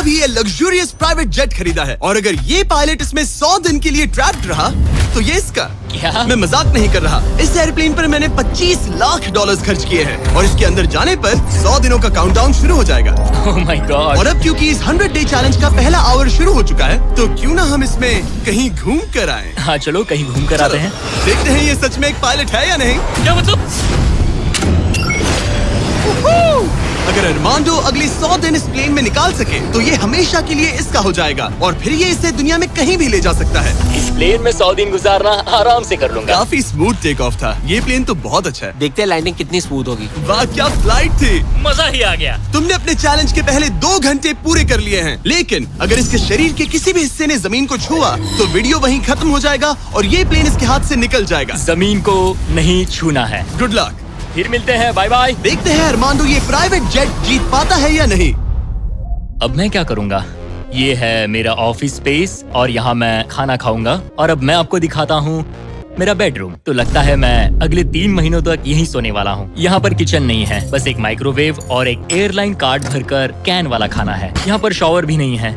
अभी ये luxurious private jet खरीदा है और अगर ये पायलट इसमें 100 दिन के लिए ट्रैप्ड रहा तो ये इसका। क्या? मैं मजाक नहीं कर रहा। इस एयरप्लेन पर मैंने $25 लाख खर्च किए हैं और इसके अंदर जाने पर 100 दिनों का काउंटडाउन शुरू हो जाएगा। Oh my God! और अब क्योंकि इस 100 डे चैलेंज का पहला आवर शुरू हो चुका है तो क्यों ना हम इसमें कहीं घूम कर आए। हाँ चलो कहीं घूम कर आते हैं। देखते हैं ये सच में एक पायलट है या नहीं। क्या मतलब? अगर अरमांडो अगले 100 दिन इस प्लेन में निकाल सके तो ये हमेशा के लिए इसका हो जाएगा और फिर ये इसे दुनिया में कहीं भी ले जा सकता है। इस प्लेन में 100 दिन गुजारना आराम से कर लूंगा। काफी स्मूथ टेक ऑफ था। ये प्लेन तो बहुत अच्छा है। देखते हैं लैंडिंग कितनी स्मूथ होगी। वाह क्या फ्लाइट थी। मजा ही आ गया। तुमने अपने चैलेंज के पहले 2 घंटे पूरे कर लिए हैं, लेकिन अगर इसके शरीर के किसी भी हिस्से ने जमीन को छुआ तो वीडियो वहीं खत्म हो जाएगा और ये प्लेन इसके हाथ से निकल जाएगा। जमीन को नहीं छूना है। Good luck. फिर मिलते हैं, बाय बाय। देखते हैं अरमांडो ये प्राइवेट जेट जीत पाता है या नहीं। अब मैं क्या करूंगा? ये है मेरा ऑफिस स्पेस और यहाँ मैं खाना खाऊंगा और अब मैं आपको दिखाता हूँ मेरा बेडरूम। तो लगता है मैं अगले 3 महीनों तक यहीं सोने वाला हूँ। यहाँ पर किचन नहीं है, बस एक माइक्रोवेव और एक एयरलाइन कार्ड भरकर कैन वाला खाना है। यहाँ पर शॉवर भी नहीं है।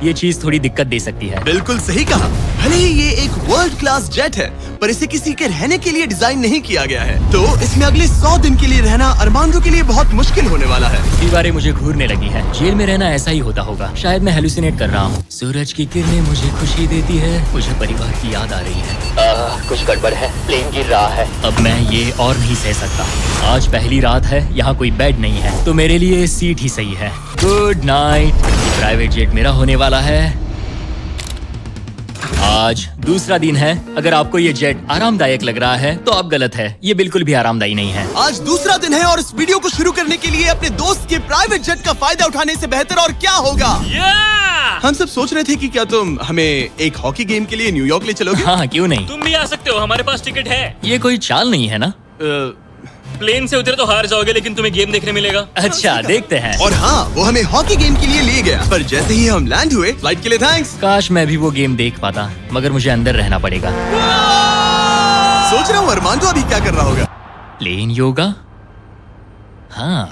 ये चीज थोड़ी दिक्कत दे सकती है। बिल्कुल सही कहा। भले ही ये एक वर्ल्ड क्लास जेट है पर इसे किसी के रहने के लिए डिजाइन नहीं किया गया है, तो इसमें अगले 100 दिन के लिए रहना अरमांडो के लिए बहुत मुश्किल होने वाला है। दीवारें मुझे घूरने लगी हैं। जेल में रहना ऐसा ही होता होगा। शायद मैं हेलुसिनेट कर रहा हूँ। सूरज की किरणें मुझे खुशी देती है। मुझे परिवार की याद आ रही है। कुछ गड़बड़ है। प्लेन गिर रहा है। अब मैं ये और नहीं सह सकता। आज पहली रात है, यहाँ कोई बेड नहीं है, तो मेरे लिए सीट ही सही है। Good night. प्राइवेट जेट मेरा होने वाला है। आज दूसरा दिन है। अगर आपको ये जेट आरामदायक लग रहा है तो आप गलत है। ये बिल्कुल भी आरामदायी नहीं है। आज दूसरा दिन है और इस वीडियो को शुरू करने के लिए अपने दोस्त के प्राइवेट जेट का फायदा उठाने से बेहतर और क्या होगा। हम सब सोच रहे थे कि क्या तुम हमें एक हॉकी गेम के लिए न्यूयॉर्क ले चलोगे। हाँ क्यों नहीं। तुम भी आ सकते हो, हमारे पास टिकट है। ये कोई चाल नहीं है ना। प्लेन से उतरे तो हार जाओगे लेकिन तुम्हें गेम देखने मिलेगा। अच्छा देखते हैं। और हाँ, वो हमें हॉकी गेम के लिए ले गया, पर जैसे ही हम लैंड हुए, फ्लाइट के लिए थैंक्स। काश मैं भी वो गेम देख पाता, मगर मुझे अंदर रहना पड़ेगा। सोच रहा हूँ अरमांडो अभी क्या कर रहा होगा। प्लेन योगा। हाँ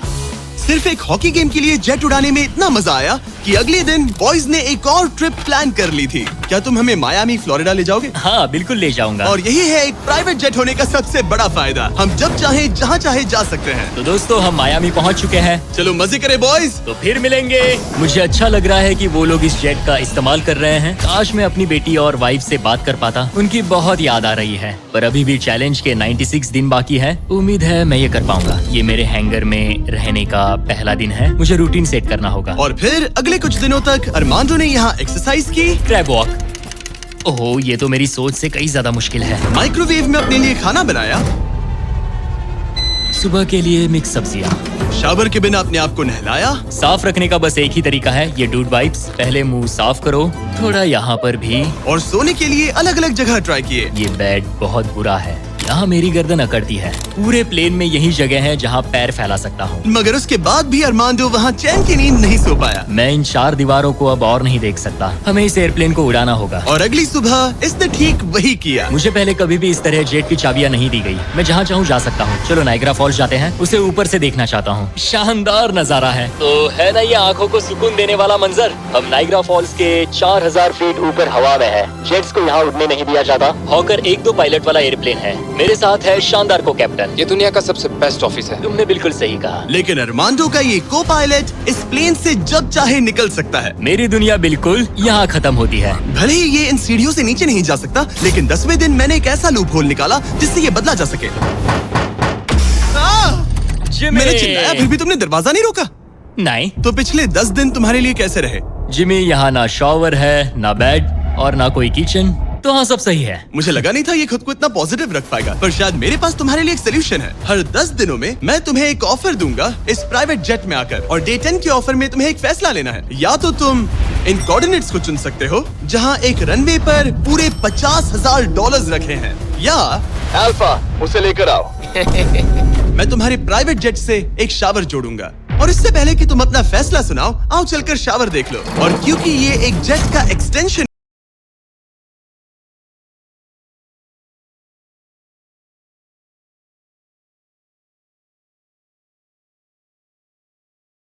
सिर्फ एक हॉकी गेम के लिए जेट उड़ाने में इतना मजा आया कि अगले दिन बॉयज ने एक और ट्रिप प्लान कर ली थी। क्या तुम हमें मायामी फ्लोरिडा ले जाओगे? हाँ बिल्कुल ले जाऊंगा। और यही है एक प्राइवेट जेट होने का सबसे बड़ा फायदा। हम जब चाहे जहाँ चाहे जा सकते हैं। तो दोस्तों हम मायामी पहुँच चुके हैं। चलो मजे करें बॉयज। तो फिर मिलेंगे। मुझे अच्छा लग रहा है कि वो लोग इस जेट का इस्तेमाल कर रहे हैं। काश मैं अपनी बेटी और वाइफ से बात कर पाता। उनकी बहुत याद आ रही है। पर अभी भी चैलेंज के 96 दिन बाकी है। उम्मीद है मैं ये कर पाऊंगा। ये मेरे हैंगर में रहने का पहला दिन है। मुझे रूटीन सेट करना होगा। और फिर अगले कुछ दिनों तक अरमांडो ने यहाँ एक्सरसाइज की। Crab walk. ओहो ये तो मेरी सोच से कई ज्यादा मुश्किल है। माइक्रोवेव में अपने लिए खाना बनाया। सुबह के लिए मिक्स सब्जियाँ। शावर के बिना अपने आप को नहलाया। साफ रखने का बस एक ही तरीका है, ये डूड वाइप्स। पहले मुंह साफ करो, थोड़ा यहाँ पर भी। और सोने के लिए अलग अलग जगह ट्राई किए। ये बेड बहुत बुरा है। यहाँ मेरी गर्दन अकड़ती है। पूरे प्लेन में यही जगह है जहाँ पैर फैला सकता हूँ। मगर उसके बाद भी अरमांडो वहाँ चैन की नींद नहीं सो पाया। मैं इन 4 दीवारों को अब और नहीं देख सकता। हमें इस एयरप्लेन को उड़ाना होगा। और अगली सुबह इसने ठीक वही किया। मुझे पहले कभी भी इस तरह जेट की चाबियां नहीं दी गई। मैं जहाँ चाहूँ जा सकता हूँ। चलो नाइग्रा फॉल्स जाते हैं। उसे ऊपर से देखना चाहता हूँ। शानदार नजारा है। तो है ना ये आंखों को सुकून देने वाला मंजर। हम नाइग्रा फॉल्स के 4000 फीट ऊपर हवा में है। जेट्स को यहाँ उड़ने नहीं दिया जाता। हॉकर 1-2 पायलट वाला एयरप्लेन है। मेरे साथ है शानदार को कैप्टन। ये दुनिया का सबसे बेस्ट ऑफिस है। तुमने बिल्कुल सही कहा। लेकिन अरमांडो का ये को पायलट इस प्लेन से जब चाहे निकल सकता है। मेरी दुनिया बिल्कुल यहाँ खत्म होती है। भले ही ये इन सीढ़ियों से नीचे नहीं जा सकता, लेकिन 10वें दिन मैंने एक ऐसा लूप होल निकाला जिससे ये बदला जा सके। मैंने चिल्लाया फिर भी तुमने दरवाजा नहीं रोका। नहीं तो पिछले 10 दिन तुम्हारे लिए कैसे रहे? जिमी, यहाँ ना शॉवर है, ना बेड और ना कोई किचन। तो हाँ सब सही है। मुझे लगा नहीं था ये खुद को इतना पॉजिटिव रख पाएगा, पर शायद मेरे पास तुम्हारे लिए एक सोल्यूशन है। हर 10 दिनों में मैं तुम्हें एक ऑफर दूंगा इस प्राइवेट जेट में आकर, और डे 10 के ऑफर में तुम्हें एक फैसला लेना है। या तो तुम इन कोऑर्डिनेट्स को चुन सकते हो जहाँ एक रनवे पर पूरे $50,000 रखे हैं, या अल्फा उसे लेकर आओ। मैं तुम्हारे प्राइवेट जेट से एक शावर जोड़ूंगा। और इससे पहले कि तुम अपना फैसला सुनाओ, आओ चलकर शावर देख लो। और क्योंकि ये एक जेट का एक्सटेंशन